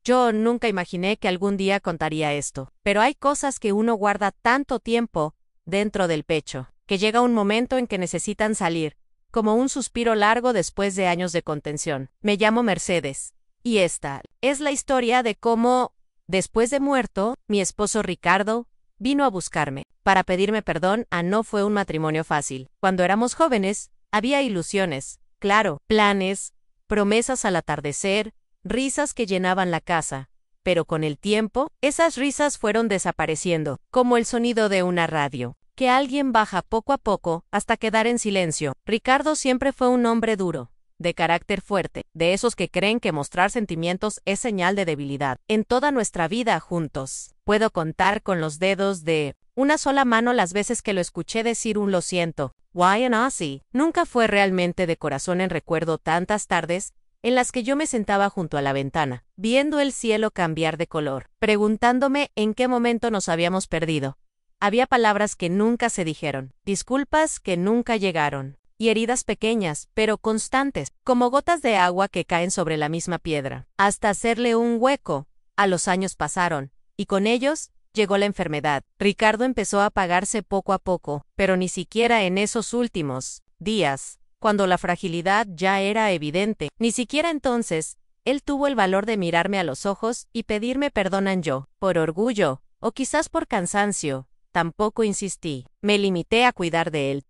Yo nunca imaginé que algún día contaría esto, pero hay cosas que uno guarda tanto tiempo dentro del pecho, que llega un momento en que necesitan salir, como un suspiro largo después de años de contención. Me llamo Mercedes, y esta es la historia de cómo, después de muerto, mi esposo Ricardo vino a buscarme para pedirme perdón. No fue un matrimonio fácil. Cuando éramos jóvenes, había ilusiones, claro, planes, promesas al atardecer, risas que llenaban la casa. Pero con el tiempo, esas risas fueron desapareciendo, como el sonido de una radio, que alguien baja poco a poco hasta quedar en silencio. Ricardo siempre fue un hombre duro, de carácter fuerte, de esos que creen que mostrar sentimientos es señal de debilidad. En toda nuestra vida juntos, puedo contar con los dedos de una sola mano las veces que lo escuché decir un lo siento. Why an Aussie. Nunca fue realmente de corazón. Recuerdo tantas tardes en las que yo me sentaba junto a la ventana, viendo el cielo cambiar de color, preguntándome en qué momento nos habíamos perdido. Había palabras que nunca se dijeron, disculpas que nunca llegaron, y heridas pequeñas, pero constantes, como gotas de agua que caen sobre la misma piedra, hasta hacerle un hueco. Los años pasaron, y con ellos llegó la enfermedad. Ricardo empezó a apagarse poco a poco, pero ni siquiera en esos últimos días, cuando la fragilidad ya era evidente, ni siquiera entonces, él tuvo el valor de mirarme a los ojos y pedirme perdón. Yo, por orgullo, o quizás por cansancio, tampoco insistí. Me limité a cuidar de él,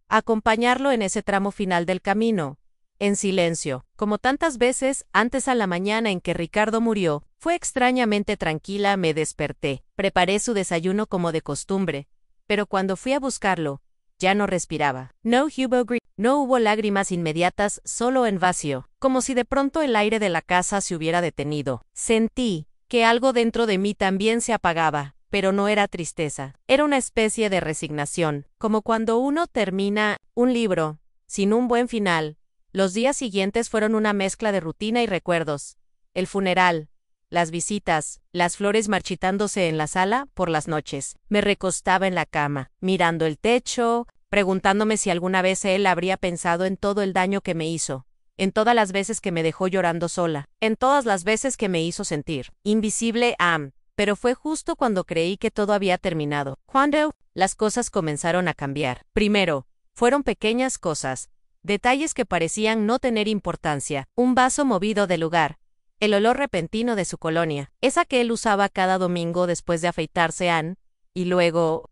acompañarlo en ese tramo final del camino, en silencio. Como tantas veces antes, a la mañana en que Ricardo murió, fue extrañamente tranquila. Me desperté, preparé su desayuno como de costumbre, pero cuando fui a buscarlo, ya no respiraba. No hubo lágrimas inmediatas, solo en vacío, como si de pronto el aire de la casa se hubiera detenido. Sentí que algo dentro de mí también se apagaba, pero no era tristeza, era una especie de resignación, como cuando uno termina un libro, sin un buen final. Los días siguientes fueron una mezcla de rutina y recuerdos. El funeral, las visitas, las flores marchitándose en la sala. Por las noches, me recostaba en la cama, mirando el techo, preguntándome si alguna vez él habría pensado en todo el daño que me hizo, en todas las veces que me dejó llorando sola, en todas las veces que me hizo sentir invisible. Pero fue justo cuando creí que todo había terminado, cuando las cosas comenzaron a cambiar. Primero, fueron pequeñas cosas, detalles que parecían no tener importancia. Un vaso movido de lugar, el olor repentino de su colonia, esa que él usaba cada domingo después de afeitarse. Y luego,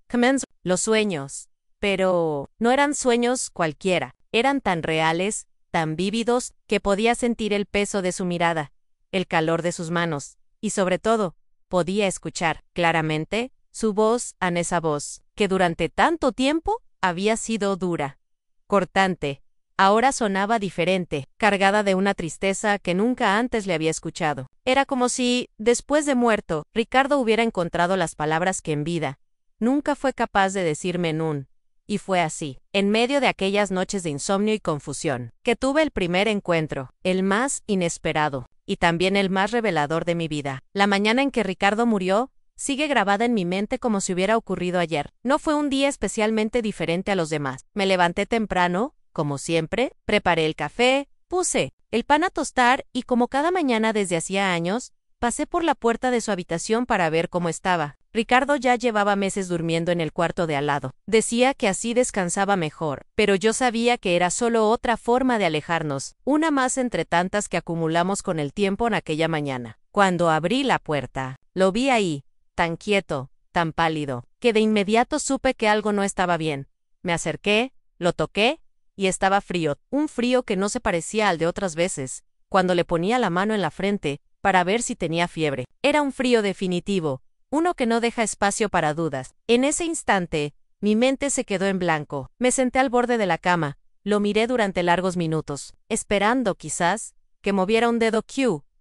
los sueños. Pero no eran sueños cualquiera, eran tan reales, tan vívidos, que podía sentir el peso de su mirada, el calor de sus manos, y sobre todo, podía escuchar claramente su voz. Esa voz, que durante tanto tiempo había sido dura, cortante, ahora sonaba diferente, cargada de una tristeza que nunca antes le había escuchado. Era como si, después de muerto, Ricardo hubiera encontrado las palabras que en vida nunca fue capaz de decirme. Y fue así, en medio de aquellas noches de insomnio y confusión, que tuve el primer encuentro, el más inesperado, y también el más revelador de mi vida. La mañana en que Ricardo murió sigue grabada en mi mente como si hubiera ocurrido ayer. No fue un día especialmente diferente a los demás. Me levanté temprano, como siempre, preparé el café, puse el pan a tostar y, como cada mañana desde hacía años, pasé por la puerta de su habitación para ver cómo estaba. Ricardo ya llevaba meses durmiendo en el cuarto de al lado. Decía que así descansaba mejor, pero yo sabía que era solo otra forma de alejarnos, una más entre tantas que acumulamos con el tiempo. En aquella mañana, cuando abrí la puerta, lo vi ahí, tan quieto, tan pálido, que de inmediato supe que algo no estaba bien. Me acerqué, lo toqué, y estaba frío, un frío que no se parecía al de otras veces, cuando le ponía la mano en la frente para ver si tenía fiebre. Era un frío definitivo, uno que no deja espacio para dudas. En ese instante, mi mente se quedó en blanco. Me senté al borde de la cama, lo miré durante largos minutos, esperando, quizás, que moviera un dedo.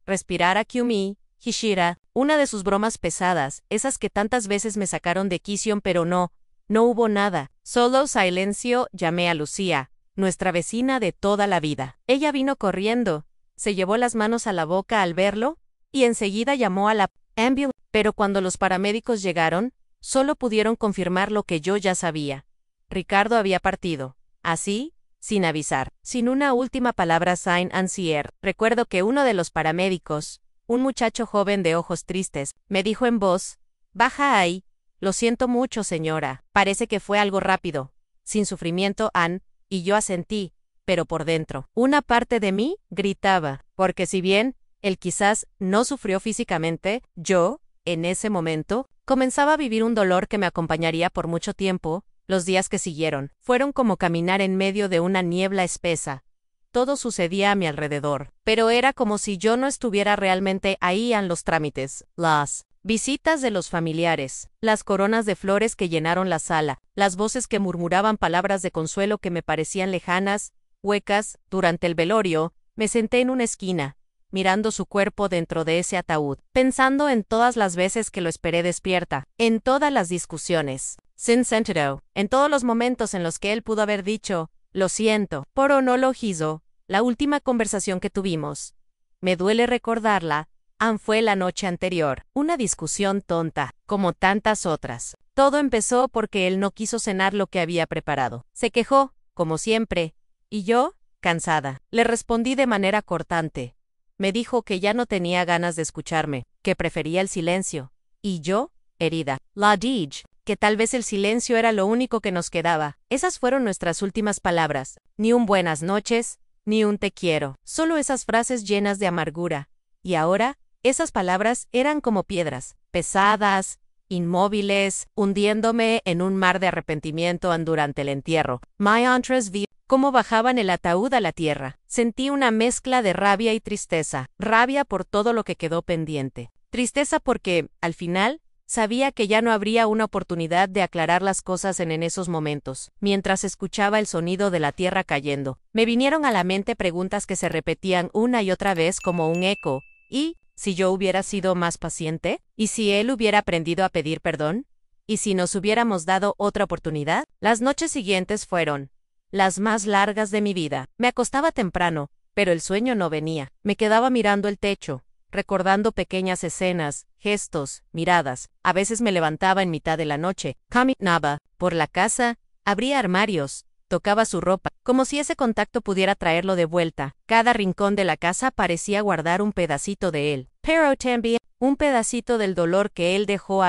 Respirara Kyumi, Hishira, una de sus bromas pesadas, esas que tantas veces me sacaron de quicio. Pero no hubo nada, solo silencio. Llamé a Lucía, nuestra vecina de toda la vida. Ella vino corriendo, se llevó las manos a la boca al verlo, y enseguida llamó a la ambulancia. Pero cuando los paramédicos llegaron, solo pudieron confirmar lo que yo ya sabía. Ricardo había partido, así, sin avisar, sin una última palabra. Recuerdo que uno de los paramédicos, Un muchacho joven de ojos tristes me dijo en voz baja ahí, lo siento mucho, señora. Parece que fue algo rápido. Sin sufrimiento, Ann, y yo asentí, pero por dentro. Una parte de mí gritaba, porque si bien él quizás no sufrió físicamente, yo, en ese momento, comenzaba a vivir un dolor que me acompañaría por mucho tiempo. Los días que siguieron fueron como caminar en medio de una niebla espesa. Todo sucedía a mi alrededor, pero era como si yo no estuviera realmente ahí en los trámites, las visitas de los familiares, las coronas de flores que llenaron la sala, las voces que murmuraban palabras de consuelo que me parecían lejanas, huecas. Durante el velorio, me senté en una esquina, mirando su cuerpo dentro de ese ataúd, pensando en todas las veces que lo esperé despierta, en todas las discusiones, sin sentido, en todos los momentos en los que él pudo haber dicho, lo siento, por o no lo hizo. La última conversación que tuvimos, me duele recordarla, fue la noche anterior, una discusión tonta, como tantas otras. Todo empezó porque él no quiso cenar lo que había preparado. Se quejó, como siempre, y yo, cansada, le respondí de manera cortante. Me dijo que ya no tenía ganas de escucharme, que prefería el silencio. Y yo, herida, la dije, que tal vez el silencio era lo único que nos quedaba. Esas fueron nuestras últimas palabras. Ni un buenas noches, ni un te quiero. Solo esas frases llenas de amargura. Y ahora, esas palabras eran como piedras, pesadas, inmóviles, hundiéndome en un mar de arrepentimiento durante el entierro. My entres vi cómo bajaban el ataúd a la tierra. Sentí una mezcla de rabia y tristeza. Rabia por todo lo que quedó pendiente. Tristeza porque, al final, sabía que ya no habría una oportunidad de aclarar las cosas en esos momentos. Mientras escuchaba el sonido de la tierra cayendo, me vinieron a la mente preguntas que se repetían una y otra vez como un eco. ¿Y si yo hubiera sido más paciente? ¿Y si él hubiera aprendido a pedir perdón? ¿Y si nos hubiéramos dado otra oportunidad? Las noches siguientes fueron las más largas de mi vida. Me acostaba temprano, pero el sueño no venía. Me quedaba mirando el techo, recordando pequeñas escenas, gestos, miradas. A veces me levantaba en mitad de la noche, caminaba por la casa, abría armarios, tocaba su ropa, como si ese contacto pudiera traerlo de vuelta. Cada rincón de la casa parecía guardar un pedacito de él, pero también un pedacito del dolor que él dejó.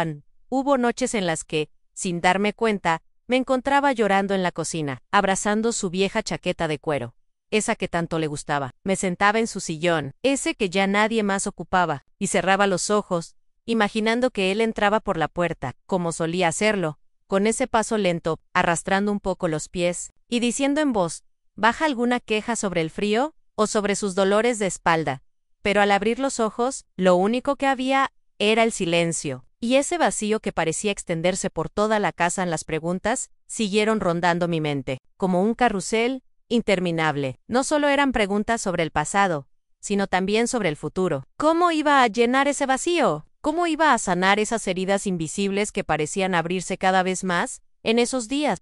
Hubo noches en las que, sin darme cuenta, me encontraba llorando en la cocina, abrazando su vieja chaqueta de cuero, esa que tanto le gustaba. Me sentaba en su sillón, ese que ya nadie más ocupaba, y cerraba los ojos, imaginando que él entraba por la puerta, como solía hacerlo, con ese paso lento, arrastrando un poco los pies, y diciendo en voz baja alguna queja sobre el frío, o sobre sus dolores de espalda. Pero al abrir los ojos, lo único que había era el silencio, y ese vacío que parecía extenderse por toda la casa. Las preguntas siguieron rondando mi mente, como un carrusel interminable. No solo eran preguntas sobre el pasado, sino también sobre el futuro. ¿Cómo iba a llenar ese vacío? ¿Cómo iba a sanar esas heridas invisibles que parecían abrirse cada vez más en esos días?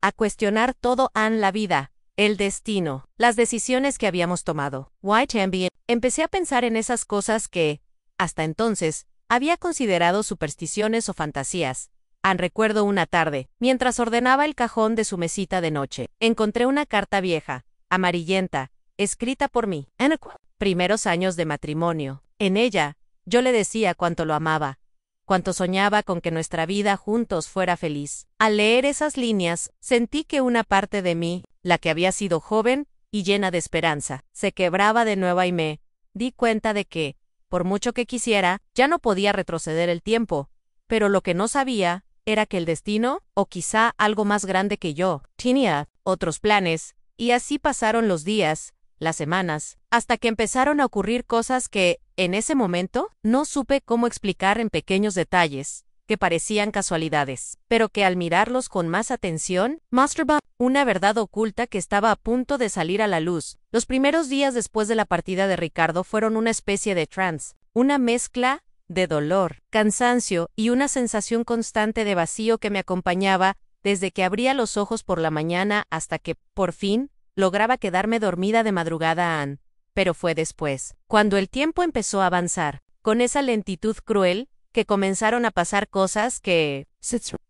A cuestionar todo la vida, el destino, las decisiones que habíamos tomado. También empecé a pensar en esas cosas que, hasta entonces, había considerado supersticiones o fantasías. Recuerdo una tarde, mientras ordenaba el cajón de su mesita de noche, encontré una carta vieja, amarillenta, escrita por mí. En los primeros años de matrimonio. En ella, yo le decía cuánto lo amaba, cuánto soñaba con que nuestra vida juntos fuera feliz. Al leer esas líneas, sentí que una parte de mí, la que había sido joven y llena de esperanza, se quebraba de nuevo y me di cuenta de que, por mucho que quisiera, ya no podía retroceder el tiempo. Pero lo que no sabía era que el destino, o quizá algo más grande que yo, tenía otros planes, y así pasaron los días, las semanas, hasta que empezaron a ocurrir cosas que, en ese momento, no supe cómo explicar en pequeños detalles, que parecían casualidades, pero que al mirarlos con más atención, mostraban una verdad oculta que estaba a punto de salir a la luz. Los primeros días después de la partida de Ricardo fueron una especie de trance, una mezcla de dolor, cansancio y una sensación constante de vacío que me acompañaba desde que abría los ojos por la mañana hasta que, por fin, lograba quedarme dormida de madrugada. Pero fue después, cuando el tiempo empezó a avanzar, con esa lentitud cruel, que comenzaron a pasar cosas que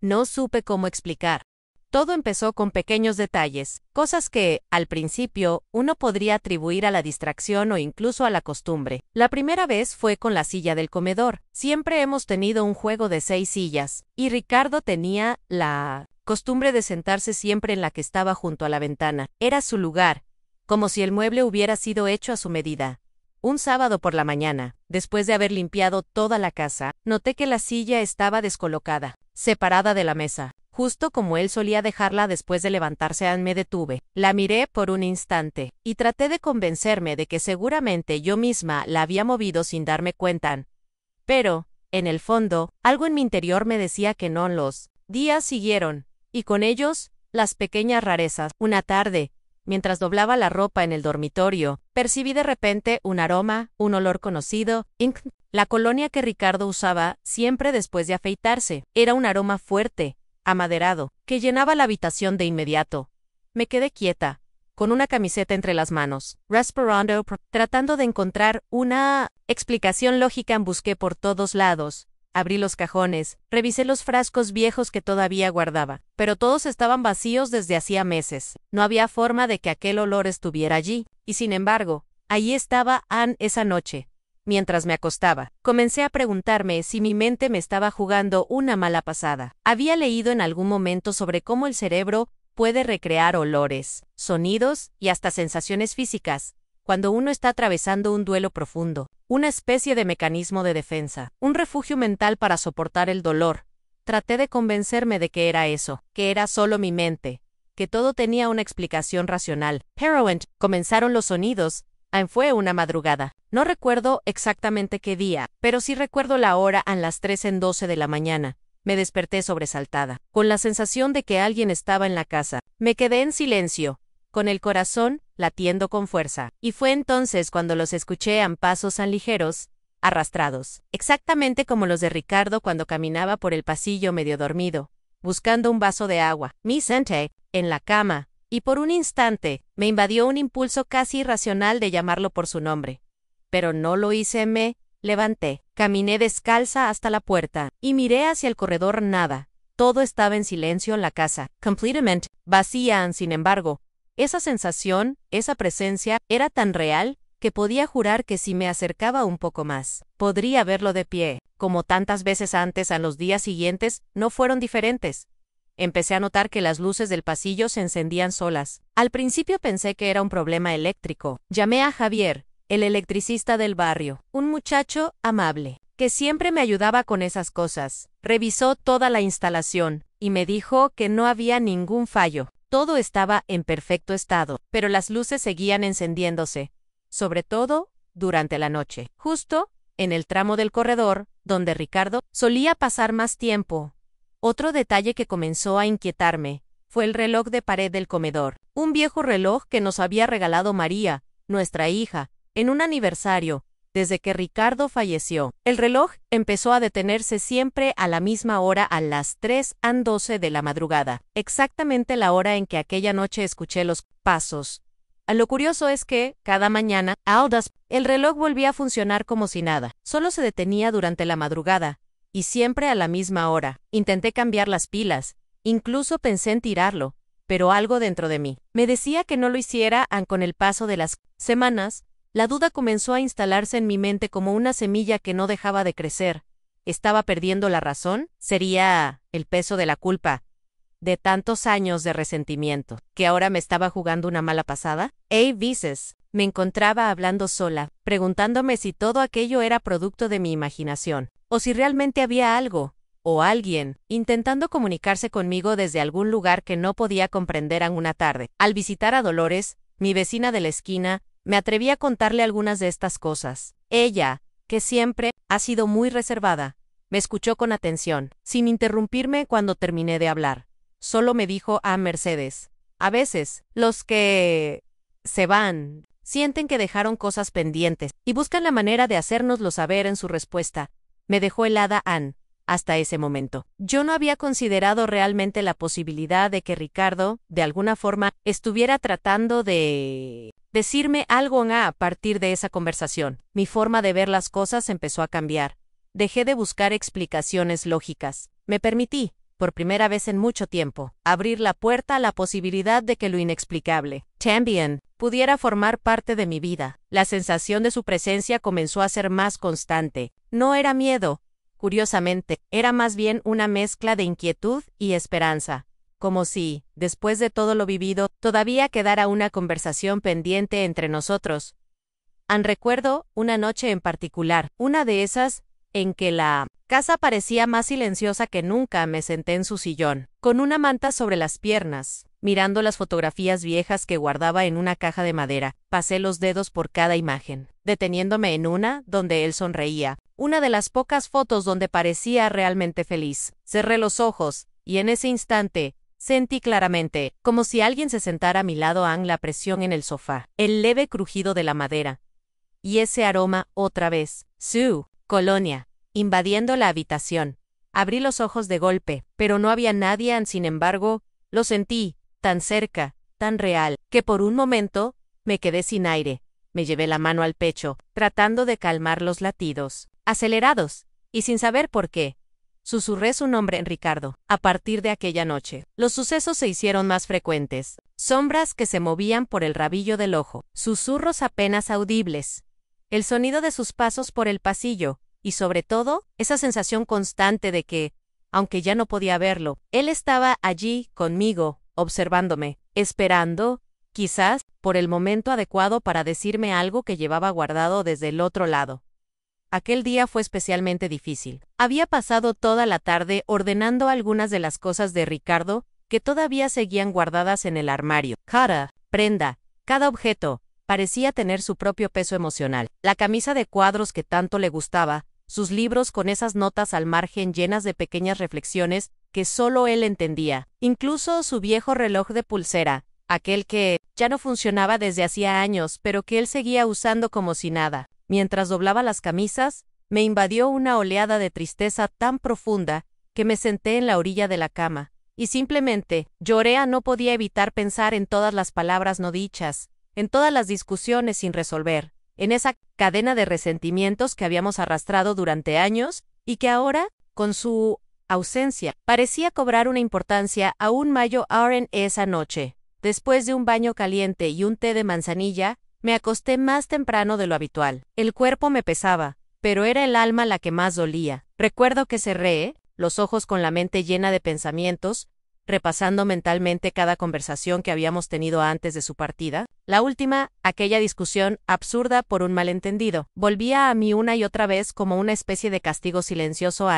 no supe cómo explicar. Todo empezó con pequeños detalles, cosas que, al principio, uno podría atribuir a la distracción o incluso a la costumbre. La primera vez fue con la silla del comedor. Siempre hemos tenido un juego de 6 sillas, y Ricardo tenía la costumbre de sentarse siempre en la que estaba junto a la ventana. Era su lugar, como si el mueble hubiera sido hecho a su medida. Un sábado por la mañana, después de haber limpiado toda la casa, noté que la silla estaba descolocada, separada de la mesa. Justo como él solía dejarla después de levantarse, me detuve. La miré por un instante, y traté de convencerme de que seguramente yo misma la había movido sin darme cuenta. Pero, en el fondo, algo en mi interior me decía que no. Los días siguieron, y con ellos, las pequeñas rarezas. Una tarde, mientras doblaba la ropa en el dormitorio, percibí de repente un aroma, un olor conocido, la colonia que Ricardo usaba siempre después de afeitarse. Era un aroma fuerte, amaderado, que llenaba la habitación de inmediato. Me quedé quieta, con una camiseta entre las manos, respirando, tratando de encontrar una explicación lógica. Busqué por todos lados. Abrí los cajones, revisé los frascos viejos que todavía guardaba, pero todos estaban vacíos desde hacía meses. No había forma de que aquel olor estuviera allí, y sin embargo, allí estaba Anne esa noche. Mientras me acostaba, comencé a preguntarme si mi mente me estaba jugando una mala pasada. Había leído en algún momento sobre cómo el cerebro puede recrear olores, sonidos y hasta sensaciones físicas cuando uno está atravesando un duelo profundo, una especie de mecanismo de defensa, un refugio mental para soportar el dolor. Traté de convencerme de que era eso, que era solo mi mente, que todo tenía una explicación racional. Pero comenzaron los sonidos. Fue una madrugada. No recuerdo exactamente qué día, pero sí recuerdo la hora, a las 3:12 de la mañana. Me desperté sobresaltada, con la sensación de que alguien estaba en la casa. Me quedé en silencio, con el corazón latiendo con fuerza. Y fue entonces cuando los escuché a pasos tan ligeros, arrastrados, exactamente como los de Ricardo cuando caminaba por el pasillo medio dormido, buscando un vaso de agua. Me senté en la cama, y por un instante me invadió un impulso casi irracional de llamarlo por su nombre. Pero no lo hice. Me levanté, caminé descalza hasta la puerta, y miré hacia el corredor. Nada. Todo estaba en silencio en la casa, completamente vacía. Sin embargo, esa sensación, esa presencia, era tan real que podía jurar que si me acercaba un poco más, podría verlo de pie. Como tantas veces antes, los días siguientes no fueron diferentes. Empecé a notar que las luces del pasillo se encendían solas. Al principio pensé que era un problema eléctrico. Llamé a Javier, el electricista del barrio, un muchacho amable, que siempre me ayudaba con esas cosas. Revisó toda la instalación, y me dijo que no había ningún fallo. Todo estaba en perfecto estado, pero las luces seguían encendiéndose, sobre todo durante la noche, justo en el tramo del corredor donde Ricardo solía pasar más tiempo. Otro detalle que comenzó a inquietarme fue el reloj de pared del comedor, un viejo reloj que nos había regalado María, nuestra hija, en un aniversario, desde que Ricardo falleció. El reloj empezó a detenerse siempre a la misma hora, a las 3:12 de la madrugada, exactamente la hora en que aquella noche escuché los pasos. Lo curioso es que, cada mañana, el reloj volvía a funcionar como si nada. Solo se detenía durante la madrugada, y siempre a la misma hora. Intenté cambiar las pilas, incluso pensé en tirarlo, pero algo dentro de mí me decía que no lo hiciera. Con el paso de las semanas, la duda comenzó a instalarse en mi mente como una semilla que no dejaba de crecer. ¿Estaba perdiendo la razón? ¿Sería el peso de la culpa de tantos años de resentimiento que ahora me estaba jugando una mala pasada? Veces me encontraba hablando sola, preguntándome si todo aquello era producto de mi imaginación, o si realmente había algo, o alguien, intentando comunicarse conmigo desde algún lugar que no podía comprender. Una tarde, al visitar a Dolores, mi vecina de la esquina, me atreví a contarle algunas de estas cosas. Ella, que siempre ha sido muy reservada, me escuchó con atención, sin interrumpirme cuando terminé de hablar. Solo me dijo: Mercedes, a veces, los que se van sienten que dejaron cosas pendientes y buscan la manera de hacérnoslo saber. En su respuesta, me dejó helada Anne. Hasta ese momento, yo no había considerado realmente la posibilidad de que Ricardo, de alguna forma, estuviera tratando de decirme algo. A partir de esa conversación, mi forma de ver las cosas empezó a cambiar. Dejé de buscar explicaciones lógicas. Me permití, por primera vez en mucho tiempo, abrir la puerta a la posibilidad de que lo inexplicable, también, pudiera formar parte de mi vida. La sensación de su presencia comenzó a ser más constante. No era miedo, curiosamente, era más bien una mezcla de inquietud y esperanza. Como si, después de todo lo vivido, todavía quedara una conversación pendiente entre nosotros. Recuerdo una noche en particular, una de esas en que la casa parecía más silenciosa que nunca. Me senté en su sillón, con una manta sobre las piernas, mirando las fotografías viejas que guardaba en una caja de madera. Pasé los dedos por cada imagen, deteniéndome en una donde él sonreía, una de las pocas fotos donde parecía realmente feliz. Cerré los ojos, y en ese instante, sentí claramente, como si alguien se sentara a mi lado, la presión en el sofá, el leve crujido de la madera. Y ese aroma, otra vez, su colonia, invadiendo la habitación. Abrí los ojos de golpe, pero no había nadie. Sin embargo, lo sentí, tan cerca, tan real, que por un momento, me quedé sin aire. Me llevé la mano al pecho, tratando de calmar los latidos, acelerados, y sin saber por qué. Susurré su nombre en Ricardo. A partir de aquella noche, los sucesos se hicieron más frecuentes. Sombras que se movían por el rabillo del ojo, susurros apenas audibles, el sonido de sus pasos por el pasillo, y sobre todo, esa sensación constante de que, aunque ya no podía verlo, él estaba allí, conmigo, observándome, esperando, quizás, por el momento adecuado para decirme algo que llevaba guardado desde el otro lado. Aquel día fue especialmente difícil. Había pasado toda la tarde ordenando algunas de las cosas de Ricardo que todavía seguían guardadas en el armario. Cada prenda, cada objeto, parecía tener su propio peso emocional. La camisa de cuadros que tanto le gustaba, sus libros con esas notas al margen llenas de pequeñas reflexiones que solo él entendía, incluso su viejo reloj de pulsera, aquel que ya no funcionaba desde hacía años, pero que él seguía usando como si nada. Mientras doblaba las camisas, me invadió una oleada de tristeza tan profunda que me senté en la orilla de la cama, y simplemente lloré. No podía evitar pensar en todas las palabras no dichas, en todas las discusiones sin resolver, en esa cadena de resentimientos que habíamos arrastrado durante años y que ahora, con su ausencia, parecía cobrar una importancia aún mayor. En esa noche, después de un baño caliente y un té de manzanilla, me acosté más temprano de lo habitual. El cuerpo me pesaba, pero era el alma la que más dolía. Recuerdo que cerré los ojos con la mente llena de pensamientos, repasando mentalmente cada conversación que habíamos tenido antes de su partida. La última, aquella discusión absurda por un malentendido, volvía a mí una y otra vez como una especie de castigo silencioso.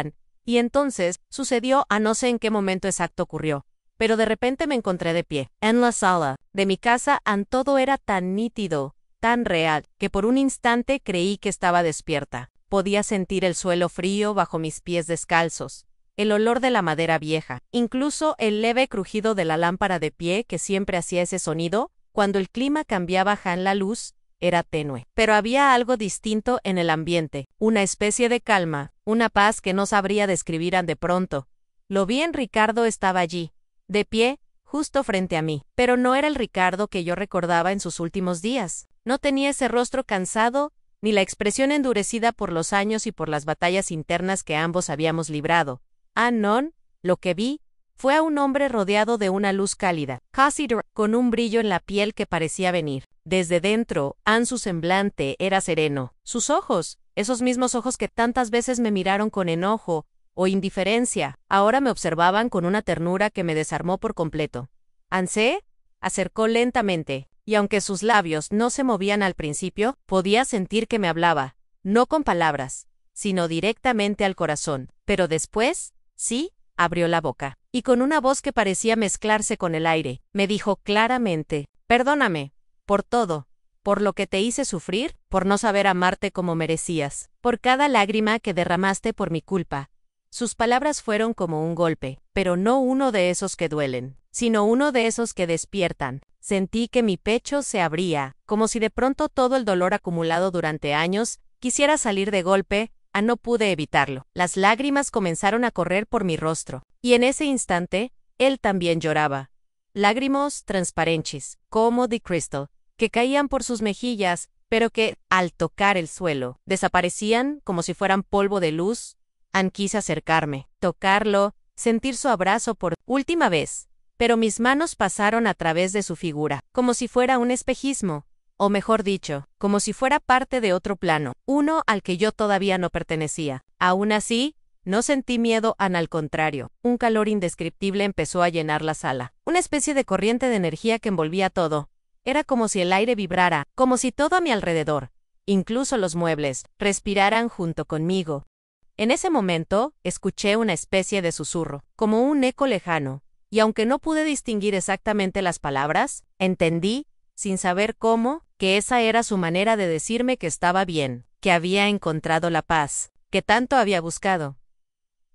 Y entonces, sucedió. No sé en qué momento exacto ocurrió, pero de repente me encontré de pie, en la sala de mi casa. Todo era tan nítido, tan real, que por un instante creí que estaba despierta. Podía sentir el suelo frío bajo mis pies descalzos, el olor de la madera vieja, incluso el leve crujido de la lámpara de pie que siempre hacía ese sonido cuando el clima cambiaba. La luz era tenue, pero había algo distinto en el ambiente, una especie de calma, una paz que no sabría describir. De pronto, lo vi en Ricardo. Estaba allí, de pie, justo frente a mí, pero no era el Ricardo que yo recordaba en sus últimos días. No tenía ese rostro cansado, ni la expresión endurecida por los años y por las batallas internas que ambos habíamos librado. No, lo que vi fue a un hombre rodeado de una luz cálida, casi con un brillo en la piel que parecía venir desde dentro. Su semblante era sereno. Sus ojos, esos mismos ojos que tantas veces me miraron con enojo o indiferencia, ahora me observaban con una ternura que me desarmó por completo. Se acercó lentamente, y aunque sus labios no se movían al principio, podía sentir que me hablaba, no con palabras, sino directamente al corazón. Pero después, sí, abrió la boca, y con una voz que parecía mezclarse con el aire, me dijo claramente: perdóname, por todo, por lo que te hice sufrir, por no saber amarte como merecías, por cada lágrima que derramaste por mi culpa. Sus palabras fueron como un golpe, pero no uno de esos que duelen, sino uno de esos que despiertan. Sentí que mi pecho se abría, como si de pronto todo el dolor acumulado durante años quisiera salir de golpe. No pude evitarlo. Las lágrimas comenzaron a correr por mi rostro, y en ese instante, él también lloraba. Lágrimas transparentes, como de cristal, que caían por sus mejillas, pero que, al tocar el suelo, desaparecían como si fueran polvo de luz. Quise acercarme, tocarlo, sentir su abrazo por última vez, pero mis manos pasaron a través de su figura, como si fuera un espejismo, o mejor dicho, como si fuera parte de otro plano, uno al que yo todavía no pertenecía. Aún así, no sentí miedo, al contrario, un calor indescriptible empezó a llenar la sala, una especie de corriente de energía que envolvía todo. Era como si el aire vibrara, como si todo a mi alrededor, incluso los muebles, respiraran junto conmigo. En ese momento, escuché una especie de susurro, como un eco lejano, y aunque no pude distinguir exactamente las palabras, entendí, sin saber cómo, que esa era su manera de decirme que estaba bien, que había encontrado la paz, que tanto había buscado,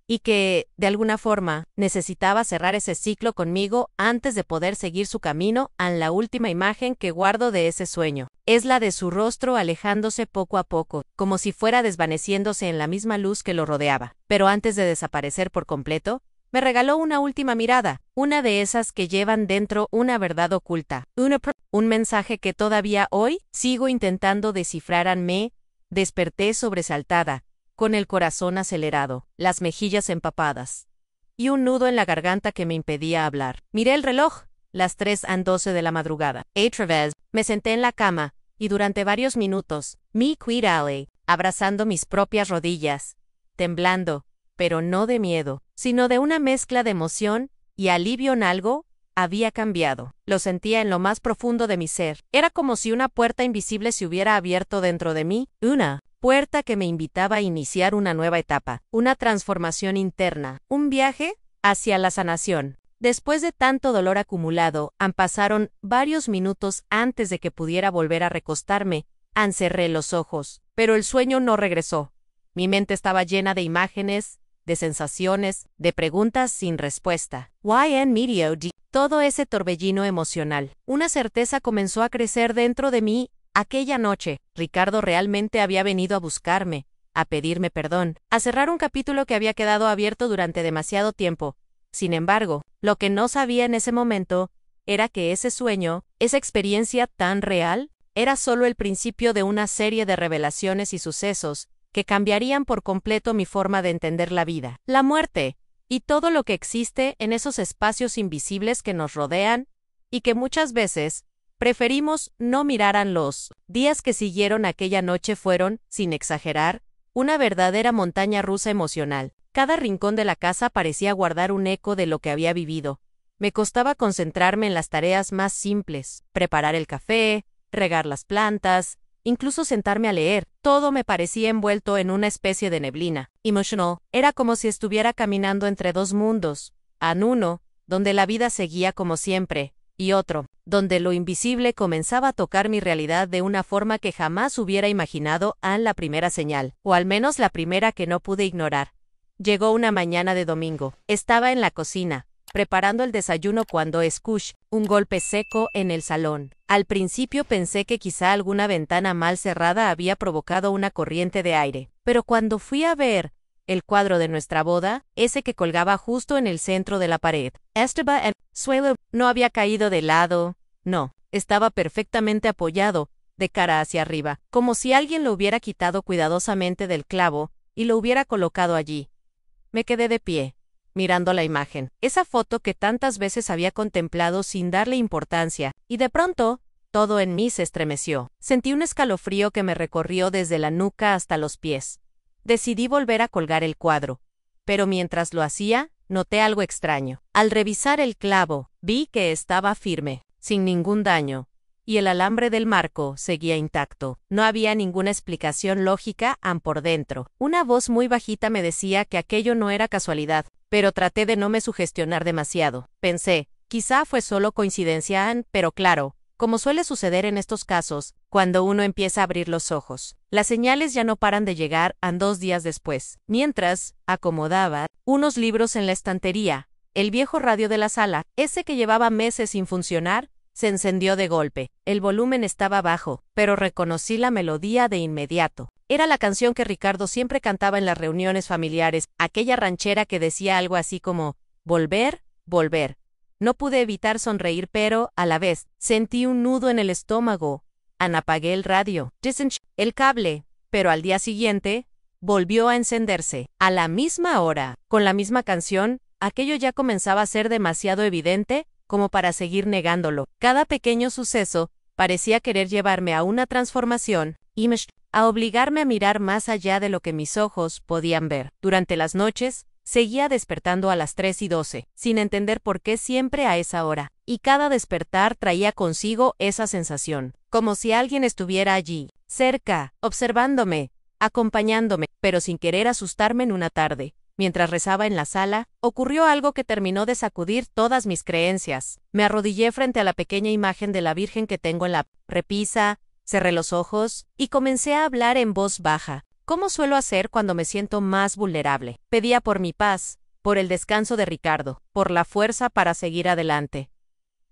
y que, de alguna forma, necesitaba cerrar ese ciclo conmigo antes de poder seguir su camino. La última imagen que guardo de ese sueño es la de su rostro alejándose poco a poco, como si fuera desvaneciéndose en la misma luz que lo rodeaba. Pero antes de desaparecer por completo, me regaló una última mirada, una de esas que llevan dentro una verdad oculta, un mensaje que todavía hoy sigo intentando descifrar. Me desperté sobresaltada, con el corazón acelerado, las mejillas empapadas, y un nudo en la garganta que me impedía hablar. Miré el reloj, las 3:12 de la madrugada. Me senté en la cama, y durante varios minutos, me quedé abrazando mis propias rodillas, temblando, pero no de miedo, sino de una mezcla de emoción y alivio. Algo había cambiado. Lo sentía en lo más profundo de mi ser. Era como si una puerta invisible se hubiera abierto dentro de mí, una puerta que me invitaba a iniciar una nueva etapa, una transformación interna, un viaje hacia la sanación. Después de tanto dolor acumulado, pasaron varios minutos antes de que pudiera volver a recostarme. Cerré los ojos, pero el sueño no regresó. Mi mente estaba llena de imágenes, de sensaciones, de preguntas sin respuesta. Todo ese torbellino emocional. Una certeza comenzó a crecer dentro de mí. Aquella noche, Ricardo realmente había venido a buscarme, a pedirme perdón, a cerrar un capítulo que había quedado abierto durante demasiado tiempo. Sin embargo, lo que no sabía en ese momento era que ese sueño, esa experiencia tan real, era solo el principio de una serie de revelaciones y sucesos que cambiarían por completo mi forma de entender la vida, la muerte, y todo lo que existe en esos espacios invisibles que nos rodean y que muchas veces preferimos no mirar. Los días que siguieron aquella noche fueron, sin exagerar, una verdadera montaña rusa emocional. Cada rincón de la casa parecía guardar un eco de lo que había vivido. Me costaba concentrarme en las tareas más simples, preparar el café, regar las plantas, incluso sentarme a leer. Todo me parecía envuelto en una especie de neblina emocional. Era como si estuviera caminando entre dos mundos, uno, donde la vida seguía como siempre, y otro, donde lo invisible comenzaba a tocar mi realidad de una forma que jamás hubiera imaginado. La primera señal, o al menos la primera que no pude ignorar, llegó una mañana de domingo. Estaba en la cocina, preparando el desayuno cuando escuché un golpe seco en el salón. Al principio pensé que quizá alguna ventana mal cerrada había provocado una corriente de aire, pero cuando fui a ver el cuadro de nuestra boda, ese que colgaba justo en el centro de la pared, estaba en suelo, no había caído de lado, no, estaba perfectamente apoyado, de cara hacia arriba, como si alguien lo hubiera quitado cuidadosamente del clavo y lo hubiera colocado allí. Me quedé de pie, mirando la imagen, esa foto que tantas veces había contemplado sin darle importancia, y de pronto, todo en mí se estremeció. Sentí un escalofrío que me recorrió desde la nuca hasta los pies. Decidí volver a colgar el cuadro, pero mientras lo hacía, noté algo extraño. Al revisar el clavo, vi que estaba firme, sin ningún daño, y el alambre del marco seguía intacto. No había ninguna explicación lógica por dentro. Una voz muy bajita me decía que aquello no era casualidad, pero traté de no me sugestionar demasiado. Pensé, quizá fue solo coincidencia, pero claro, como suele suceder en estos casos, cuando uno empieza a abrir los ojos, las señales ya no paran de llegar. 2 días después, mientras acomodaba unos libros en la estantería, el viejo radio de la sala, ese que llevaba meses sin funcionar, se encendió de golpe. El volumen estaba bajo, pero reconocí la melodía de inmediato. Era la canción que Ricardo siempre cantaba en las reuniones familiares, aquella ranchera que decía algo así como, volver, volver. No pude evitar sonreír, pero, a la vez, sentí un nudo en el estómago. Apagué el radio, desenchufé el cable, pero al día siguiente, volvió a encenderse, a la misma hora, con la misma canción, Aquello ya comenzaba a ser demasiado evidente como para seguir negándolo. Cada pequeño suceso parecía querer llevarme a una transformación, a obligarme a mirar más allá de lo que mis ojos podían ver. Durante las noches, seguía despertando a las 3:12, sin entender por qué siempre a esa hora, y cada despertar traía consigo esa sensación, como si alguien estuviera allí, cerca, observándome, acompañándome, pero sin querer asustarme. En una tarde, mientras rezaba en la sala, ocurrió algo que terminó de sacudir todas mis creencias. Me arrodillé frente a la pequeña imagen de la Virgen que tengo en la repisa, cerré los ojos y comencé a hablar en voz baja, como suelo hacer cuando me siento más vulnerable. Pedía por mi paz, por el descanso de Ricardo, por la fuerza para seguir adelante.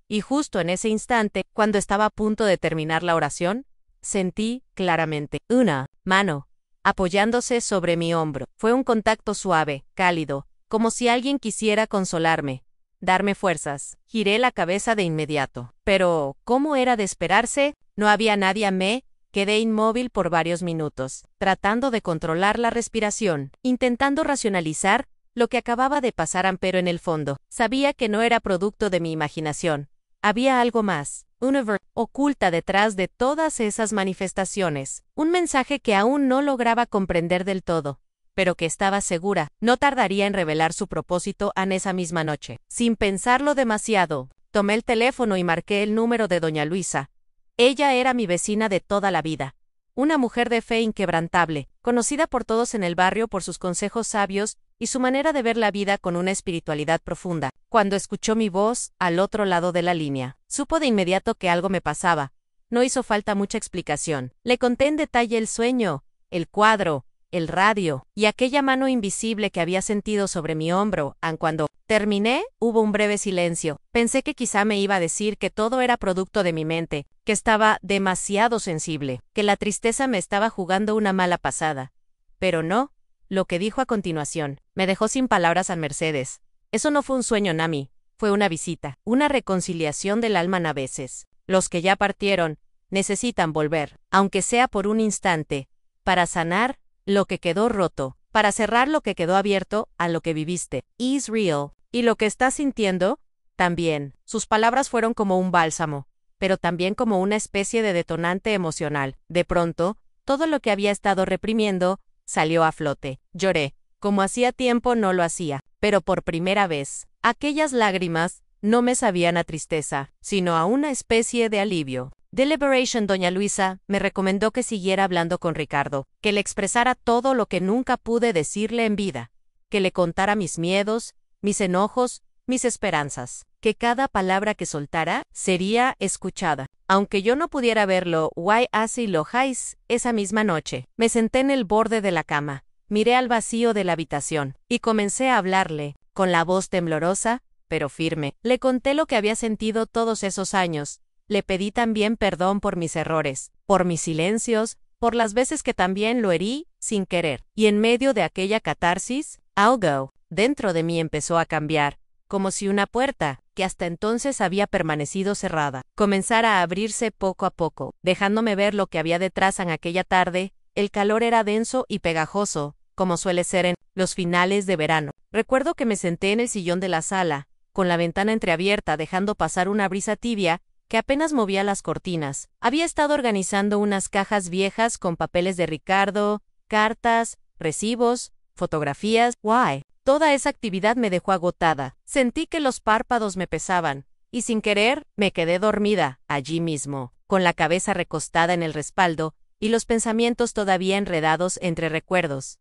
Y justo en ese instante, cuando estaba a punto de terminar la oración, sentí claramente una mano apoyándose sobre mi hombro. Fue un contacto suave, cálido, como si alguien quisiera consolarme, darme fuerzas. Giré la cabeza de inmediato. Pero, ¿cómo era de esperarse? No había nadie. Me quedé inmóvil por varios minutos, tratando de controlar la respiración, intentando racionalizar lo que acababa de pasar, pero en el fondo, sabía que no era producto de mi imaginación. Había algo más, una verdad oculta detrás de todas esas manifestaciones, un mensaje que aún no lograba comprender del todo, pero que estaba segura, no tardaría en revelar su propósito en esa misma noche. Sin pensarlo demasiado, tomé el teléfono y marqué el número de doña Luisa. Ella era mi vecina de toda la vida, una mujer de fe inquebrantable, conocida por todos en el barrio por sus consejos sabios y su manera de ver la vida con una espiritualidad profunda. Cuando escuchó mi voz, al otro lado de la línea, supo de inmediato que algo me pasaba. No hizo falta mucha explicación. Le conté en detalle el sueño, el cuadro, el radio, y aquella mano invisible que había sentido sobre mi hombro. Cuando terminé, hubo un breve silencio. Pensé que quizá me iba a decir que todo era producto de mi mente, que estaba demasiado sensible, que la tristeza me estaba jugando una mala pasada. Pero no. Lo que dijo a continuación me dejó sin palabras a Mercedes. Eso no fue un sueño, Nami, fue una visita, una reconciliación del alma. A veces, los que ya partieron necesitan volver, aunque sea por un instante, para sanar lo que quedó roto, para cerrar lo que quedó abierto a lo que viviste. Is real. Y lo que estás sintiendo, también. Sus palabras fueron como un bálsamo, pero también como una especie de detonante emocional. De pronto, todo lo que había estado reprimiendo salió a flote. Lloré, como hacía tiempo no lo hacía, pero por primera vez, aquellas lágrimas no me sabían a tristeza, sino a una especie de alivio. Deliberation. Doña Luisa me recomendó que siguiera hablando con Ricardo, que le expresara todo lo que nunca pude decirle en vida, que le contara mis miedos, mis enojos, mis esperanzas, que cada palabra que soltara sería escuchada. Aunque yo no pudiera verlo, why así lo hais. Esa misma noche, me senté en el borde de la cama, miré al vacío de la habitación, y comencé a hablarle, con la voz temblorosa, pero firme. Le conté lo que había sentido todos esos años. Le pedí también perdón por mis errores, por mis silencios, por las veces que también lo herí, sin querer. Y en medio de aquella catarsis, algo dentro de mí empezó a cambiar, como si una puerta, que hasta entonces había permanecido cerrada, comenzara a abrirse poco a poco, dejándome ver lo que había detrás. En aquella tarde, el calor era denso y pegajoso, como suele ser en los finales de verano. Recuerdo que me senté en el sillón de la sala, con la ventana entreabierta, dejando pasar una brisa tibia que apenas movía las cortinas. Había estado organizando unas cajas viejas con papeles de Ricardo, cartas, recibos, fotografías. Why. Toda esa actividad me dejó agotada. Sentí que los párpados me pesaban, y sin querer, me quedé dormida, allí mismo, con la cabeza recostada en el respaldo, y los pensamientos todavía enredados entre recuerdos.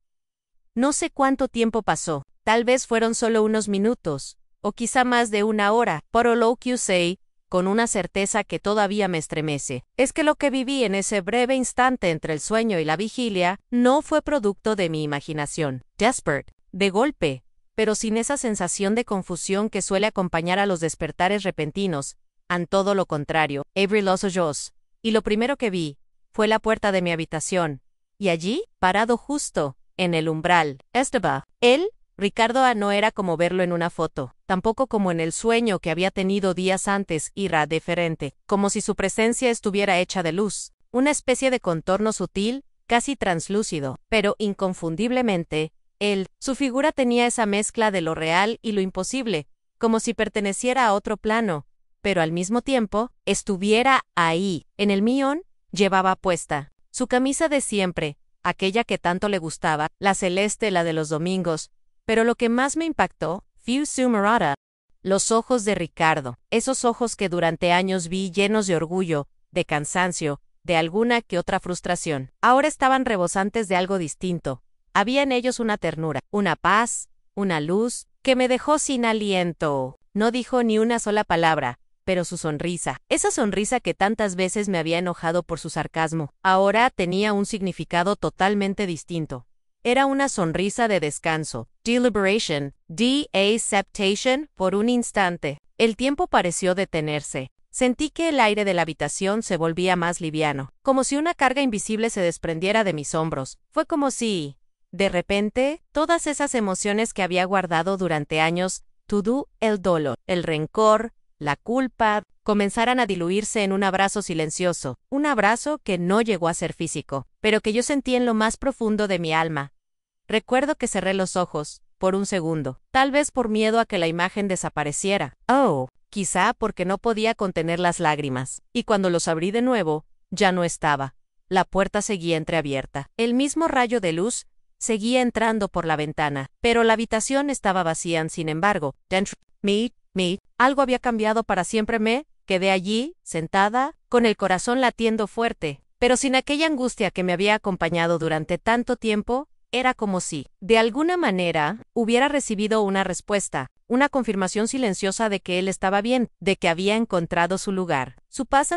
No sé cuánto tiempo pasó, tal vez fueron solo unos minutos, o quizá más de una hora, pero lo que sé, con una certeza que todavía me estremece, es que lo que viví en ese breve instante entre el sueño y la vigilia no fue producto de mi imaginación. Desperate, de golpe, pero sin esa sensación de confusión que suele acompañar a los despertares repentinos. En todo lo contrario, abrí los ojos, y lo primero que vi fue la puerta de mi habitación, y allí, parado justo en el umbral, estaba él. Ricardo no era como verlo en una foto, tampoco como en el sueño que había tenido días antes. Era diferente, como si su presencia estuviera hecha de luz, una especie de contorno sutil, casi translúcido, pero inconfundiblemente Su figura tenía esa mezcla de lo real y lo imposible, como si perteneciera a otro plano, pero al mismo tiempo, estuviera ahí. En el mío, llevaba puesta su camisa de siempre, aquella que tanto le gustaba, la celeste, la de los domingos, pero lo que más me impactó, fue su mirada. Los ojos de Ricardo, esos ojos que durante años vi llenos de orgullo, de cansancio, de alguna que otra frustración. Ahora estaban rebosantes de algo distinto. Había en ellos una ternura, una paz, una luz, que me dejó sin aliento. No dijo ni una sola palabra, pero su sonrisa, esa sonrisa que tantas veces me había enojado por su sarcasmo, ahora tenía un significado totalmente distinto. Era una sonrisa de descanso, deliberation, de-acceptation, por un instante. El tiempo pareció detenerse. Sentí que el aire de la habitación se volvía más liviano, como si una carga invisible se desprendiera de mis hombros. Fue como si, de repente, todas esas emociones que había guardado durante años, todo el dolor, el rencor, la culpa, comenzaran a diluirse en un abrazo silencioso, un abrazo que no llegó a ser físico, pero que yo sentí en lo más profundo de mi alma. Recuerdo que cerré los ojos, por un segundo, tal vez por miedo a que la imagen desapareciera. Quizá porque no podía contener las lágrimas, y cuando los abrí de nuevo, ya no estaba. La puerta seguía entreabierta. El mismo rayo de luz seguía entrando por la ventana, pero la habitación estaba vacía. Sin embargo, dentro de mí, algo había cambiado para siempre. Me quedé allí, sentada, con el corazón latiendo fuerte, pero sin aquella angustia que me había acompañado durante tanto tiempo. Era como si, de alguna manera, hubiera recibido una respuesta, una confirmación silenciosa de que él estaba bien, de que había encontrado su lugar.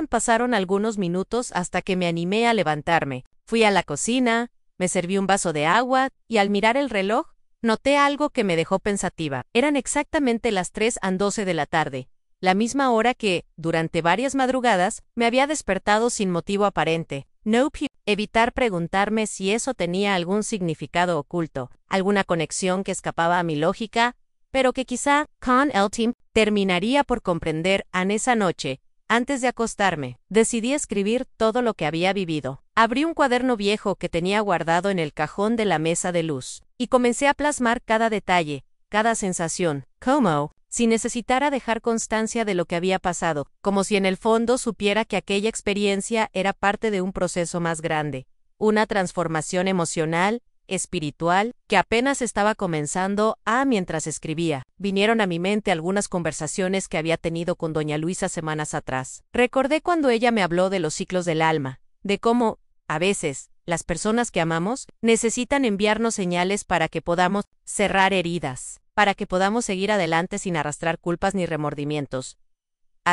Pasaron algunos minutos hasta que me animé a levantarme. Fui a la cocina, me serví un vaso de agua, y al mirar el reloj, noté algo que me dejó pensativa. Eran exactamente las 3:12 de la tarde, la misma hora que, durante varias madrugadas, me había despertado sin motivo aparente. No pude evitar preguntarme si eso tenía algún significado oculto, alguna conexión que escapaba a mi lógica, pero que quizá, con el tiempo, terminaría por comprender. En esa noche, antes de acostarme, decidí escribir todo lo que había vivido. Abrí un cuaderno viejo que tenía guardado en el cajón de la mesa de luz, y comencé a plasmar cada detalle, cada sensación, como si necesitara dejar constancia de lo que había pasado, como si en el fondo supiera que aquella experiencia era parte de un proceso más grande, una transformación emocional, espiritual, que apenas estaba comenzando. Mientras escribía, vinieron a mi mente algunas conversaciones que había tenido con doña Luisa semanas atrás. Recordé cuando ella me habló de los ciclos del alma, de cómo, a veces, las personas que amamos necesitan enviarnos señales para que podamos cerrar heridas, para que podamos seguir adelante sin arrastrar culpas ni remordimientos.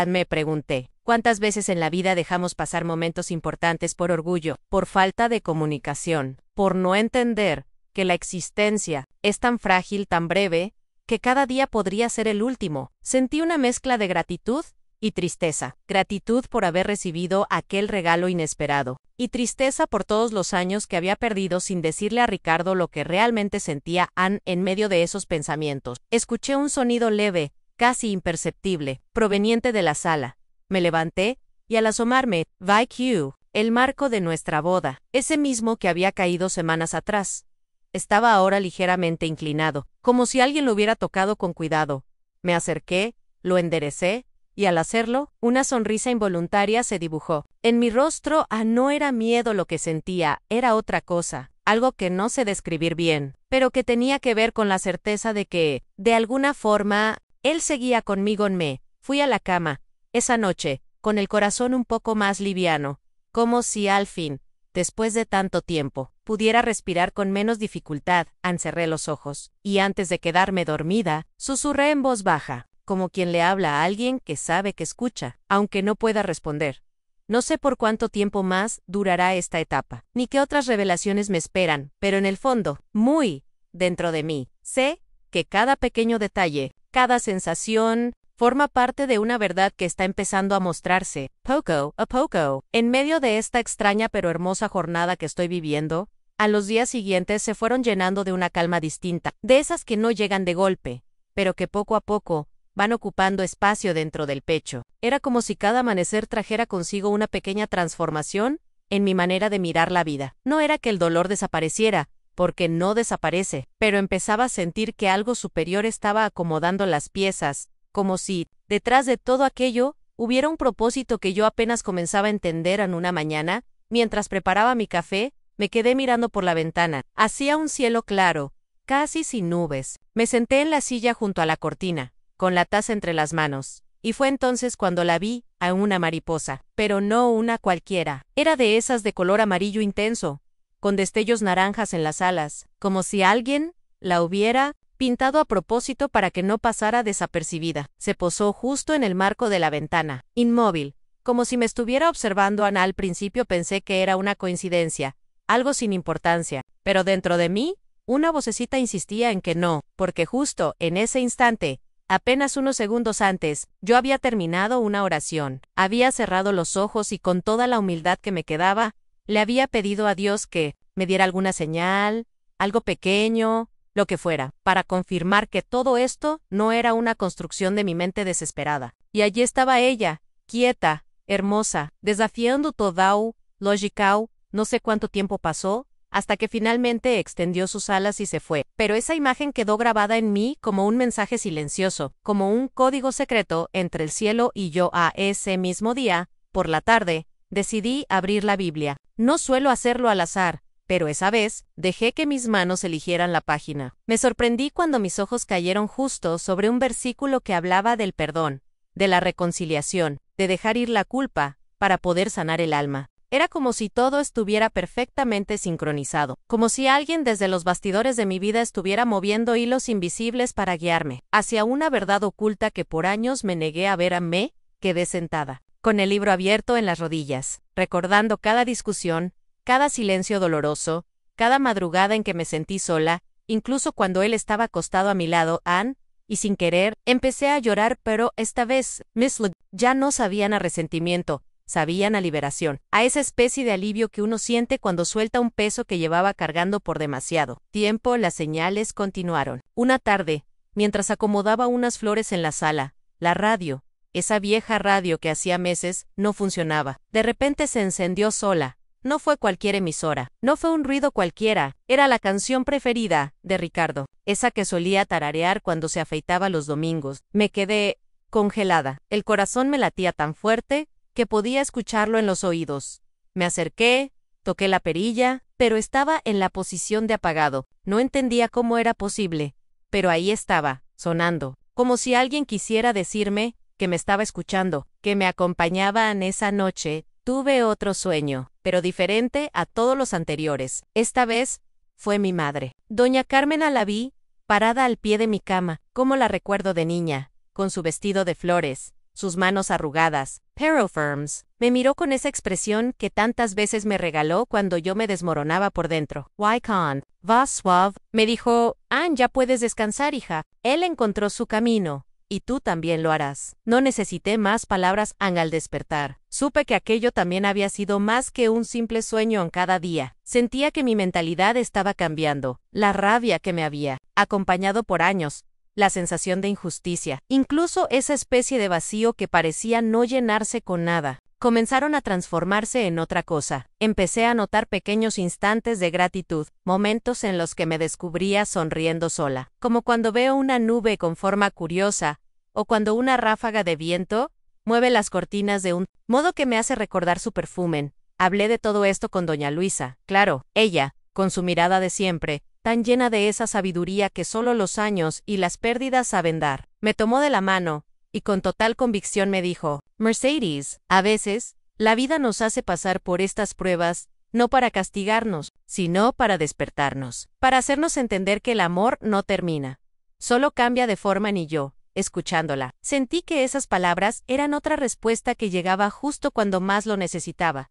Me pregunté, ¿cuántas veces en la vida dejamos pasar momentos importantes por orgullo, por falta de comunicación, por no entender que la existencia es tan frágil, tan breve, que cada día podría ser el último? Sentí una mezcla de gratitud y tristeza. Gratitud por haber recibido aquel regalo inesperado, y tristeza por todos los años que había perdido sin decirle a Ricardo lo que realmente sentía. En medio de esos pensamientos, escuché un sonido leve, casi imperceptible, proveniente de la sala. Me levanté, y al asomarme, vi el marco de nuestra boda, ese mismo que había caído semanas atrás. Estaba ahora ligeramente inclinado, como si alguien lo hubiera tocado con cuidado. Me acerqué, lo enderecé, y al hacerlo, una sonrisa involuntaria se dibujó en mi rostro. No era miedo lo que sentía, era otra cosa, algo que no sé describir bien, pero que tenía que ver con la certeza de que, de alguna forma, él seguía conmigo. Me fui a la cama, esa noche, con el corazón un poco más liviano, como si al fin, después de tanto tiempo, pudiera respirar con menos dificultad. Cerré los ojos, y antes de quedarme dormida, susurré en voz baja, como quien le habla a alguien que sabe que escucha, aunque no pueda responder. No sé por cuánto tiempo más durará esta etapa, ni qué otras revelaciones me esperan, pero en el fondo, muy dentro de mí, sé que cada pequeño detalle, cada sensación, forma parte de una verdad que está empezando a mostrarse, poco a poco. En medio de esta extraña pero hermosa jornada que estoy viviendo, a los días siguientes se fueron llenando de una calma distinta, de esas que no llegan de golpe, pero que poco a poco van ocupando espacio dentro del pecho. Era como si cada amanecer trajera consigo una pequeña transformación en mi manera de mirar la vida. No era que el dolor desapareciera, porque no desaparece, pero empezaba a sentir que algo superior estaba acomodando las piezas, como si, detrás de todo aquello, hubiera un propósito que yo apenas comenzaba a entender en una mañana. Mientras preparaba mi café, me quedé mirando por la ventana. Hacía un cielo claro, casi sin nubes. Me senté en la silla junto a la cortina, con la taza entre las manos, y fue entonces cuando la vi, a una mariposa, pero no una cualquiera. Era de esas de color amarillo intenso, con destellos naranjas en las alas, como si alguien la hubiera pintado a propósito para que no pasara desapercibida. Se posó justo en el marco de la ventana, inmóvil, como si me estuviera observando. Al principio pensé que era una coincidencia, algo sin importancia, pero dentro de mí, una vocecita insistía en que no, porque justo en ese instante, apenas unos segundos antes, yo había terminado una oración. Había cerrado los ojos y con toda la humildad que me quedaba, le había pedido a Dios que me diera alguna señal, algo pequeño, lo que fuera, para confirmar que todo esto no era una construcción de mi mente desesperada. Y allí estaba ella, quieta, hermosa, desafiando todo lógica. No sé cuánto tiempo pasó, hasta que finalmente extendió sus alas y se fue. Pero esa imagen quedó grabada en mí como un mensaje silencioso, como un código secreto entre el cielo y yo. Ese mismo día, por la tarde, decidí abrir la Biblia. No suelo hacerlo al azar, pero esa vez, dejé que mis manos eligieran la página. Me sorprendí cuando mis ojos cayeron justo sobre un versículo que hablaba del perdón, de la reconciliación, de dejar ir la culpa, para poder sanar el alma. Era como si todo estuviera perfectamente sincronizado, como si alguien desde los bastidores de mi vida estuviera moviendo hilos invisibles para guiarme hacia una verdad oculta que por años me negué a ver. Me quedé sentada, con el libro abierto en las rodillas, recordando cada discusión, cada silencio doloroso, cada madrugada en que me sentí sola, incluso cuando él estaba acostado a mi lado. Y sin querer, empecé a llorar, pero esta vez, Miss Legrand, ya no sabían a resentimiento, sabían a liberación, a esa especie de alivio que uno siente cuando suelta un peso que llevaba cargando por demasiado tiempo. Las señales continuaron. Una tarde, mientras acomodaba unas flores en la sala, la radio, esa vieja radio que hacía meses no funcionaba. De repente se encendió sola. No fue cualquier emisora, no fue un ruido cualquiera, era la canción preferida de Ricardo, esa que solía tararear cuando se afeitaba los domingos. Me quedé congelada. El corazón me latía tan fuerte que podía escucharlo en los oídos. Me acerqué, toqué la perilla, pero estaba en la posición de apagado. No entendía cómo era posible, pero ahí estaba, sonando, como si alguien quisiera decirme que me estaba escuchando, que me acompañaba. En esa noche, tuve otro sueño, pero diferente a todos los anteriores. Esta vez, fue mi madre. Doña Carmena la vi, parada al pie de mi cama, como la recuerdo de niña, con su vestido de flores, sus manos arrugadas, pero firmes. Me miró con esa expresión que tantas veces me regaló cuando yo me desmoronaba por dentro. Why can't, va suave, me dijo. Ya puedes descansar, hija. Él encontró su camino, y tú también lo harás. No necesité más palabras. Al despertar, supe que aquello también había sido más que un simple sueño. En cada día, sentía que mi mentalidad estaba cambiando. La rabia que me había acompañado por años, la sensación de injusticia, incluso esa especie de vacío que parecía no llenarse con nada, comenzaron a transformarse en otra cosa. Empecé a notar pequeños instantes de gratitud, momentos en los que me descubría sonriendo sola, como cuando veo una nube con forma curiosa, o cuando una ráfaga de viento mueve las cortinas de un modo que me hace recordar su perfume. Hablé de todo esto con doña Luisa. Claro, ella, con su mirada de siempre, tan llena de esa sabiduría que solo los años y las pérdidas saben dar. Me tomó de la mano, y con total convicción me dijo: Mercedes, a veces, la vida nos hace pasar por estas pruebas, no para castigarnos, sino para despertarnos, para hacernos entender que el amor no termina, solo cambia de forma. Y yo, escuchándola, sentí que esas palabras eran otra respuesta que llegaba justo cuando más lo necesitaba.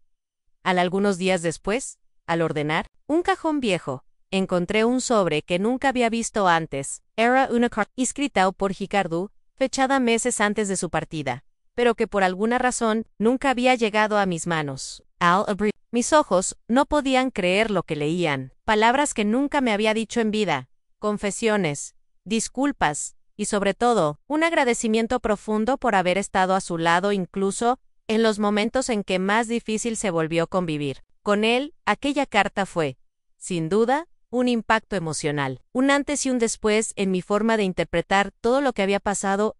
Algunos días después, al ordenar un cajón viejo, encontré un sobre que nunca había visto antes. Era una carta escrita por Ricardo, fechada meses antes de su partida, pero que por alguna razón nunca había llegado a mis manos. Al abrir mis ojos, no podían creer lo que leían. Palabras que nunca me había dicho en vida, confesiones, disculpas, y sobre todo, un agradecimiento profundo por haber estado a su lado incluso en los momentos en que más difícil se volvió convivir con él. Aquella carta fue, sin duda, un impacto emocional, un antes y un después en mi forma de interpretar todo lo que había pasado.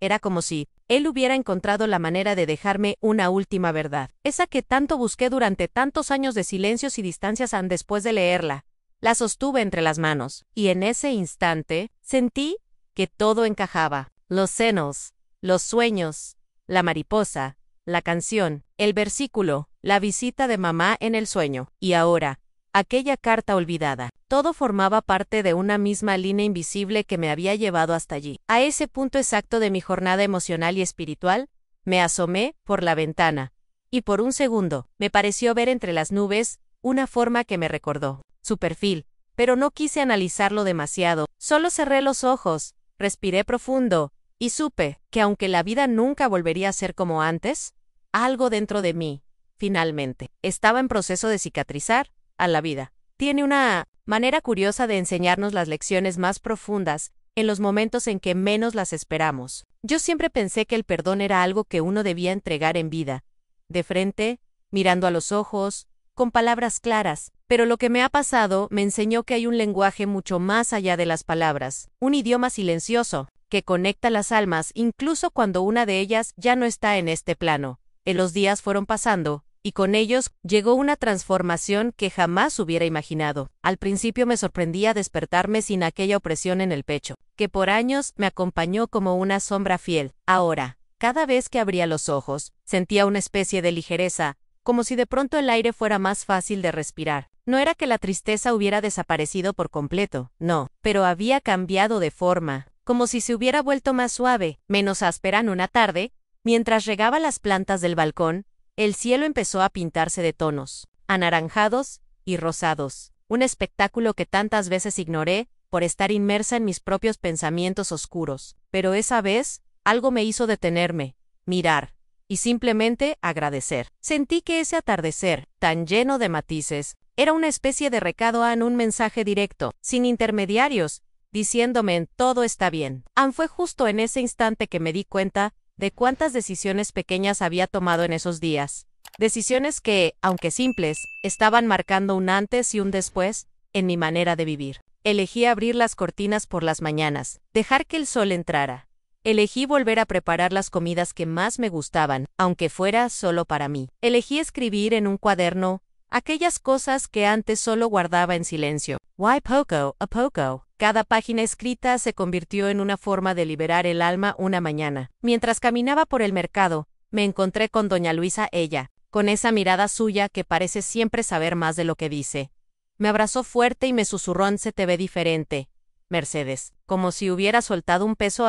Era como si él hubiera encontrado la manera de dejarme una última verdad, esa que tanto busqué durante tantos años de silencios y distancias. Después de leerla, la sostuve entre las manos, y en ese instante sentí que todo encajaba: los senos, los sueños, la mariposa, la canción, el versículo, la visita de mamá en el sueño, y ahora, aquella carta olvidada. Todo formaba parte de una misma línea invisible que me había llevado hasta allí. A ese punto exacto de mi jornada emocional y espiritual, me asomé por la ventana, y por un segundo, me pareció ver entre las nubes una forma que me recordó su perfil, pero no quise analizarlo demasiado. Solo cerré los ojos, respiré profundo, y supe que aunque la vida nunca volvería a ser como antes, algo dentro de mí, finalmente, estaba en proceso de cicatrizar. A la vida tiene una manera curiosa de enseñarnos las lecciones más profundas en los momentos en que menos las esperamos. Yo siempre pensé que el perdón era algo que uno debía entregar en vida, de frente, mirando a los ojos, con palabras claras, pero lo que me ha pasado me enseñó que hay un lenguaje mucho más allá de las palabras, un idioma silencioso, que conecta las almas incluso cuando una de ellas ya no está en este plano. Los días fueron pasando, y con ellos llegó una transformación que jamás hubiera imaginado. Al principio me sorprendía despertarme sin aquella opresión en el pecho, que por años me acompañó como una sombra fiel. Ahora, cada vez que abría los ojos, sentía una especie de ligereza, como si de pronto el aire fuera más fácil de respirar. No era que la tristeza hubiera desaparecido por completo, no, pero había cambiado de forma, como si se hubiera vuelto más suave, menos áspera. En una tarde, mientras regaba las plantas del balcón, el cielo empezó a pintarse de tonos anaranjados y rosados, un espectáculo que tantas veces ignoré por estar inmersa en mis propios pensamientos oscuros. Pero esa vez, algo me hizo detenerme, mirar, y simplemente agradecer. Sentí que ese atardecer, tan lleno de matices, era una especie de recado, un mensaje directo, sin intermediarios, diciéndome: todo está bien. Fue justo en ese instante que me di cuenta de cuántas decisiones pequeñas había tomado en esos días. Decisiones que, aunque simples, estaban marcando un antes y un después en mi manera de vivir. Elegí abrir las cortinas por las mañanas, dejar que el sol entrara. Elegí volver a preparar las comidas que más me gustaban, aunque fuera solo para mí. Elegí escribir en un cuaderno aquellas cosas que antes solo guardaba en silencio. Why poco a poco. Cada página escrita se convirtió en una forma de liberar el alma. Una mañana, mientras caminaba por el mercado, me encontré con doña Luisa, ella, con esa mirada suya que parece siempre saber más de lo que dice. Me abrazó fuerte y me susurró: se te ve diferente, Mercedes, como si hubiera soltado un peso.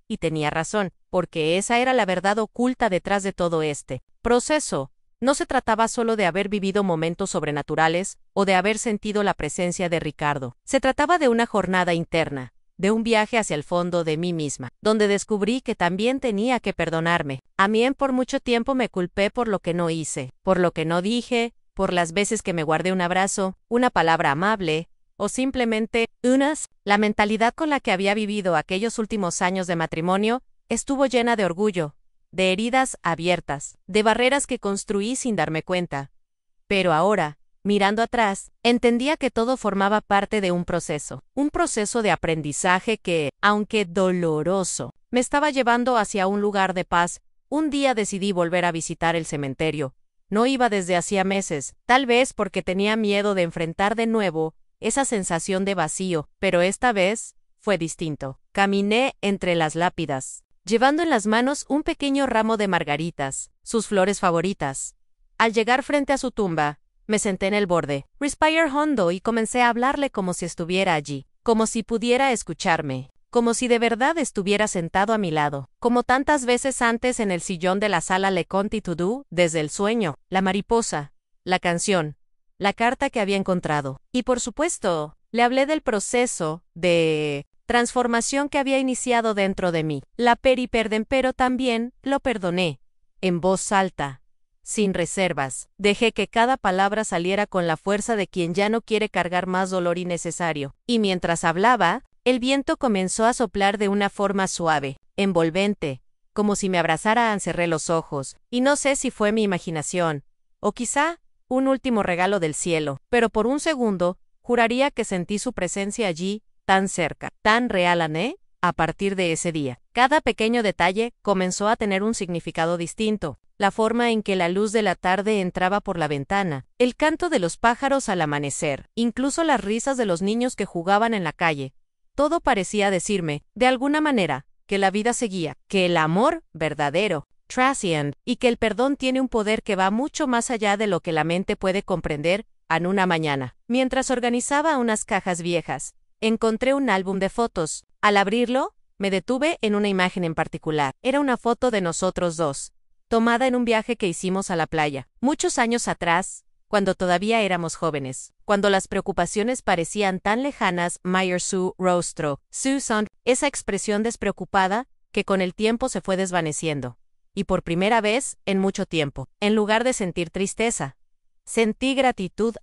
Y tenía razón, porque esa era la verdad oculta detrás de todo este proceso. No se trataba solo de haber vivido momentos sobrenaturales o de haber sentido la presencia de Ricardo. Se trataba de una jornada interna, de un viaje hacia el fondo de mí misma, donde descubrí que también tenía que perdonarme. Por mucho tiempo me culpé por lo que no hice, por lo que no dije, por las veces que me guardé un abrazo, una palabra amable, o simplemente La mentalidad con la que había vivido aquellos últimos años de matrimonio estuvo llena de orgullo, de heridas abiertas, de barreras que construí sin darme cuenta. Pero ahora, mirando atrás, entendía que todo formaba parte de un proceso de aprendizaje que, aunque doloroso, me estaba llevando hacia un lugar de paz. Un día decidí volver a visitar el cementerio. No iba desde hacía meses, tal vez porque tenía miedo de enfrentar de nuevo esa sensación de vacío, pero esta vez fue distinto. Caminé entre las lápidas, llevando en las manos un pequeño ramo de margaritas, sus flores favoritas. Al llegar frente a su tumba, me senté en el borde, respiré hondo y comencé a hablarle como si estuviera allí, como si pudiera escucharme, como si de verdad estuviera sentado a mi lado, como tantas veces antes en el sillón de la sala Le Conte Tout, desde el sueño, la mariposa, la canción, la carta que había encontrado. Y por supuesto, le hablé del proceso de transformación que había iniciado dentro de mí. La pero también lo perdoné, en voz alta, sin reservas. Dejé que cada palabra saliera con la fuerza de quien ya no quiere cargar más dolor innecesario. Y mientras hablaba, el viento comenzó a soplar de una forma suave, envolvente, como si me abrazara. Cerré los ojos, y no sé si fue mi imaginación, o quizá un último regalo del cielo, pero por un segundo, Juraría que sentí su presencia allí, tan cerca, tan real, Anne. A partir de ese día, cada pequeño detalle comenzó a tener un significado distinto. La forma en que la luz de la tarde entraba por la ventana, el canto de los pájaros al amanecer, incluso las risas de los niños que jugaban en la calle. Todo parecía decirme, de alguna manera, que la vida seguía, que el amor, verdadero, transient, y que el perdón tiene un poder que va mucho más allá de lo que la mente puede comprender. En una mañana, mientras organizaba unas cajas viejas, encontré un álbum de fotos. Al abrirlo, me detuve en una imagen en particular. Era una foto de nosotros dos, tomada en un viaje que hicimos a la playa, muchos años atrás, cuando todavía éramos jóvenes, cuando las preocupaciones parecían tan lejanas. Su rostro, Susan, esa expresión despreocupada, que con el tiempo se fue desvaneciendo. Y por primera vez, en mucho tiempo, en lugar de sentir tristeza, sentí gratitud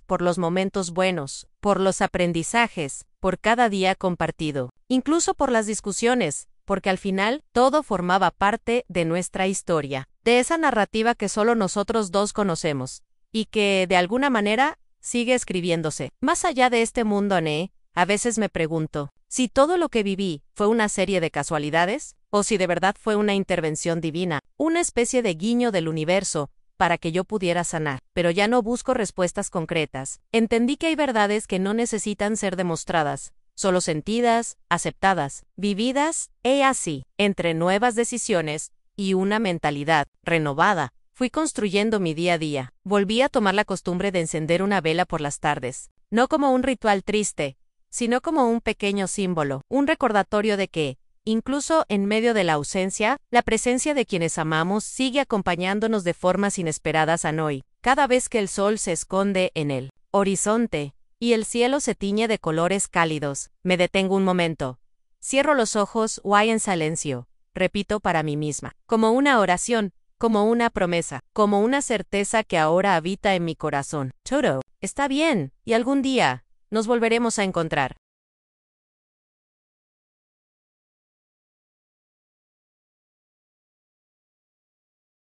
por los momentos buenos, por los aprendizajes, por cada día compartido, incluso por las discusiones, porque al final todo formaba parte de nuestra historia, de esa narrativa que solo nosotros dos conocemos, y que, de alguna manera, sigue escribiéndose. Más allá de este mundo, Anne, a veces me pregunto, si todo lo que viví fue una serie de casualidades, o si de verdad fue una intervención divina, una especie de guiño del universo, para que yo pudiera sanar. Pero ya no busco respuestas concretas. Entendí que hay verdades que no necesitan ser demostradas, solo sentidas, aceptadas, vividas, así, entre nuevas decisiones y una mentalidad renovada. Fui construyendo mi día a día. Volví a tomar la costumbre de encender una vela por las tardes, no como un ritual triste, sino como un pequeño símbolo, un recordatorio de que, incluso en medio de la ausencia, la presencia de quienes amamos sigue acompañándonos de formas inesperadas. Hoy, cada vez que el sol se esconde en el horizonte y el cielo se tiñe de colores cálidos, me detengo un momento. Cierro los ojos o en silencio, repito para mí misma, como una oración, como una promesa, como una certeza que ahora habita en mi corazón. Todo está bien, y algún día nos volveremos a encontrar.